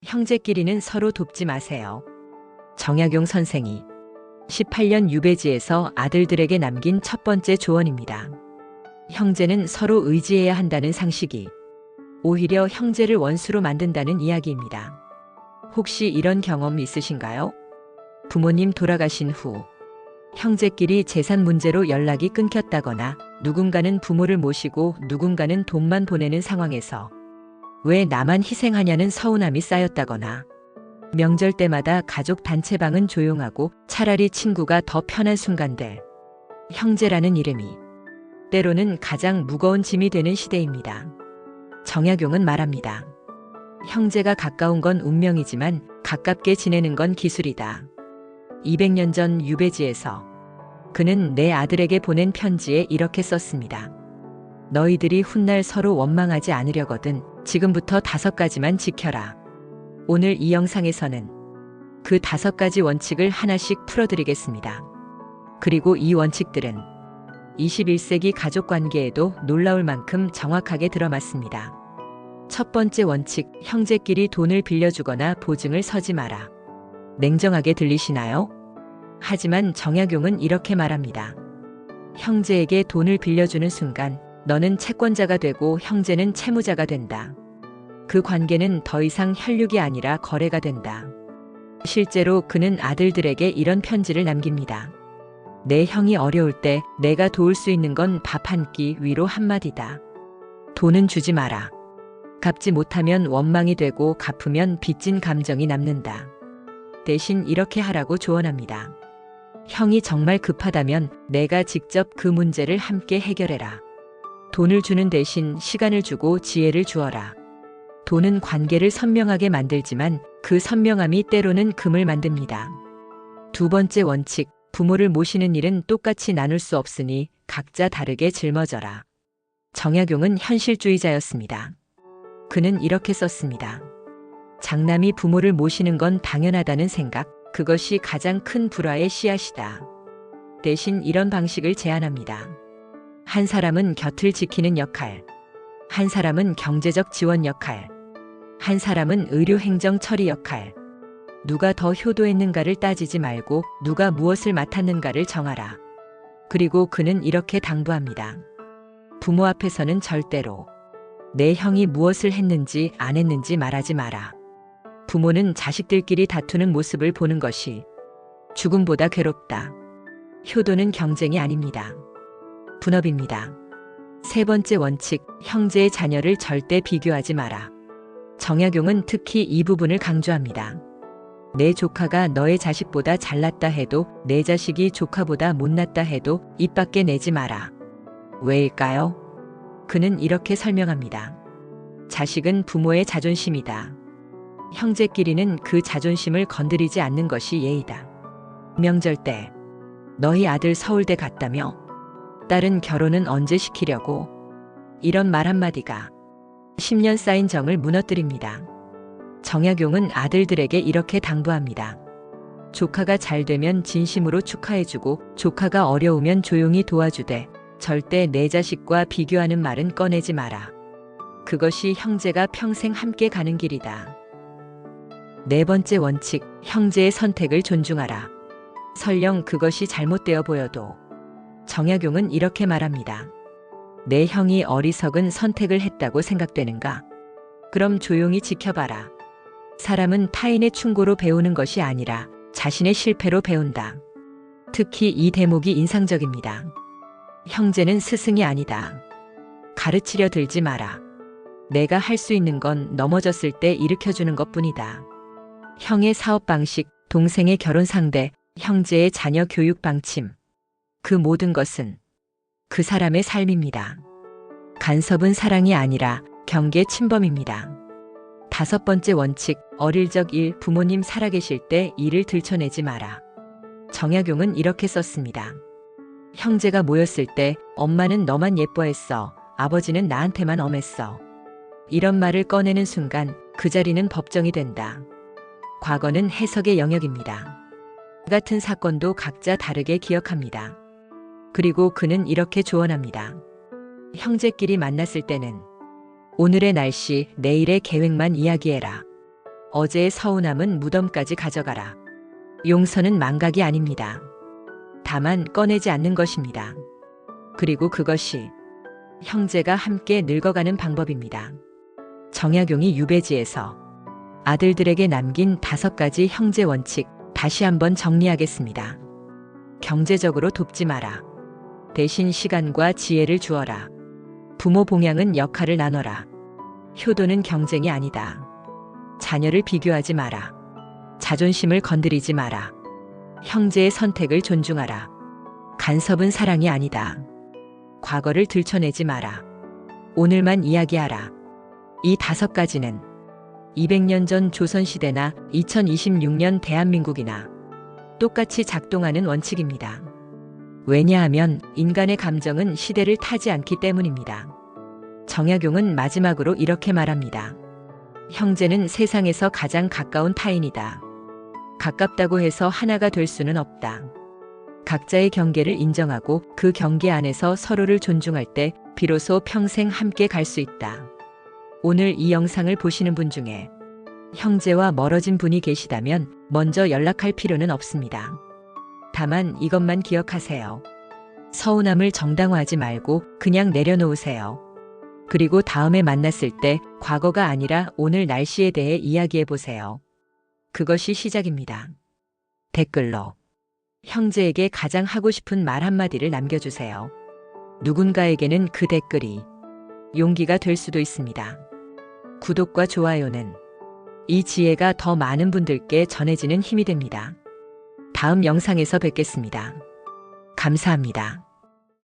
형제끼리는 서로 돕지 마세요. 정약용 선생이 18년 유배지에서 아들들에게 남긴 첫 번째 조언입니다. 형제는 서로 의지해야 한다는 상식이 오히려 형제를 원수로 만든다는 이야기입니다. 혹시 이런 경험 있으신가요? 부모님 돌아가신 후 형제끼리 재산 문제로 연락이 끊겼다거나 누군가는 부모를 모시고 누군가는 돈만 보내는 상황에서 왜 나만 희생하냐는 서운함이 쌓였다거나 명절 때마다 가족 단체방은 조용하고 차라리 친구가 더 편한 순간들. 형제라는 이름이 때로는 가장 무거운 짐이 되는 시대입니다. 정약용은 말합니다. 형제가 가까운 건 운명이지만 가깝게 지내는 건 기술이다. 200년 전 유배지에서 그는 내 아들에게 보낸 편지에 이렇게 썼습니다. 너희들이 훗날 서로 원망하지 않으려거든 지금부터 5가지만 지켜라. 오늘 이 영상에서는 그 5가지 원칙을 하나씩 풀어드리겠습니다. 그리고 이 원칙들은 21세기 가족관계에도 놀라울 만큼 정확하게 들어맞습니다. 첫 번째 원칙, 형제끼리 돈을 빌려주거나 보증을 서지 마라. 냉정하게 들리시나요? 하지만 정약용은 이렇게 말합니다. 형제에게 돈을 빌려주는 순간 너는 채권자가 되고 형제는 채무자가 된다. 그 관계는 더 이상 혈육이 아니라 거래가 된다. 실제로 그는 아들들에게 이런 편지를 남깁니다. 내 형이 어려울 때 내가 도울 수 있는 건 밥 한 끼 위로 한마디다. 돈은 주지 마라. 갚지 못하면 원망이 되고 갚으면 빚진 감정이 남는다. 대신 이렇게 하라고 조언합니다. 형이 정말 급하다면 내가 직접 그 문제를 함께 해결해라. 돈을 주는 대신 시간을 주고 지혜를 주어라. 돈은 관계를 선명하게 만들지만 그 선명함이 때로는 금을 만듭니다. 두 번째 원칙, 부모를 모시는 일은 똑같이 나눌 수 없으니 각자 다르게 짊어져라. 정약용은 현실주의자였습니다. 그는 이렇게 썼습니다. 장남이 부모를 모시는 건 당연하다는 생각, 그것이 가장 큰 불화의 씨앗이다. 대신 이런 방식을 제안합니다. 한 사람은 곁을 지키는 역할, 한 사람은 경제적 지원 역할, 한 사람은 의료 행정 처리 역할. 누가 더 효도했는가를 따지지 말고 누가 무엇을 맡았는가를 정하라. 그리고 그는 이렇게 당부합니다. 부모 앞에서는 절대로 내 형이 무엇을 했는지 안 했는지 말하지 마라. 부모는 자식들끼리 다투는 모습을 보는 것이 죽음보다 괴롭다. 효도는 경쟁이 아닙니다. 분업입니다. 세 번째 원칙, 형제의 자녀를 절대 비교하지 마라. 정약용은 특히 이 부분을 강조합니다. 내 조카가 너의 자식보다 잘났다 해도 내 자식이 조카보다 못났다 해도 입 밖에 내지 마라. 왜일까요? 그는 이렇게 설명합니다. 자식은 부모의 자존심이다. 형제끼리는 그 자존심을 건드리지 않는 것이 예의다. 명절 때 너희 아들 서울대 갔다며? 딸은 결혼은 언제 시키려고? 이런 말 한마디가 10년 쌓인 정을 무너뜨립니다. 정약용은 아들들에게 이렇게 당부합니다. 조카가 잘 되면 진심으로 축하해주고 조카가 어려우면 조용히 도와주되 절대 내 자식과 비교하는 말은 꺼내지 마라. 그것이 형제가 평생 함께 가는 길이다. 네 번째 원칙, 형제의 선택을 존중하라. 설령 그것이 잘못되어 보여도 정약용은 이렇게 말합니다. 내 형이 어리석은 선택을 했다고 생각되는가? 그럼 조용히 지켜봐라. 사람은 타인의 충고로 배우는 것이 아니라 자신의 실패로 배운다. 특히 이 대목이 인상적입니다. 형제는 스승이 아니다. 가르치려 들지 마라. 내가 할 수 있는 건 넘어졌을 때 일으켜주는 것뿐이다. 형의 사업 방식, 동생의 결혼 상대, 형제의 자녀 교육 방침. 그 모든 것은 그 사람의 삶입니다. 간섭은 사랑이 아니라 경계 침범입니다. 다섯 번째 원칙, 어릴 적 일, 부모님 살아계실 때 일을 들춰내지 마라. 정약용은 이렇게 썼습니다. 형제가 모였을 때 엄마는 너만 예뻐했어. 아버지는 나한테만 엄했어. 이런 말을 꺼내는 순간 그 자리는 법정이 된다. 과거는 해석의 영역입니다. 같은 사건도 각자 다르게 기억합니다. 그리고 그는 이렇게 조언합니다. 형제끼리 만났을 때는 오늘의 날씨, 내일의 계획만 이야기해라. 어제의 서운함은 무덤까지 가져가라. 용서는 망각이 아닙니다. 다만 꺼내지 않는 것입니다. 그리고 그것이 형제가 함께 늙어가는 방법입니다. 정약용이 유배지에서 아들들에게 남긴 5가지 형제 원칙 다시 한번 정리하겠습니다. 경제적으로 돕지 마라. 대신 시간과 지혜를 주어라. 부모 봉양은 역할을 나눠라. 효도는 경쟁이 아니다. 자녀를 비교하지 마라. 자존심을 건드리지 마라. 형제의 선택을 존중하라. 간섭은 사랑이 아니다. 과거를 들춰내지 마라. 오늘만 이야기하라. 이 5가지는 200년 전 조선시대나 2026년 대한민국이나 똑같이 작동하는 원칙입니다. 왜냐하면 인간의 감정은 시대를 타지 않기 때문입니다. 정약용은 마지막으로 이렇게 말합니다. 형제는 세상에서 가장 가까운 타인이다. 가깝다고 해서 하나가 될 수는 없다. 각자의 경계를 인정하고 그 경계 안에서 서로를 존중할 때 비로소 평생 함께 갈 수 있다. 오늘 이 영상을 보시는 분 중에 형제와 멀어진 분이 계시다면 먼저 연락할 필요는 없습니다. 다만 이것만 기억하세요. 서운함을 정당화하지 말고 그냥 내려놓으세요. 그리고 다음에 만났을 때 과거가 아니라 오늘 날씨에 대해 이야기해 보세요. 그것이 시작입니다. 댓글로 형제에게 가장 하고 싶은 말 한마디를 남겨주세요. 누군가에게는 그 댓글이 용기가 될 수도 있습니다. 구독과 좋아요는 이 지혜가 더 많은 분들께 전해지는 힘이 됩니다. 다음 영상에서 뵙겠습니다. 감사합니다.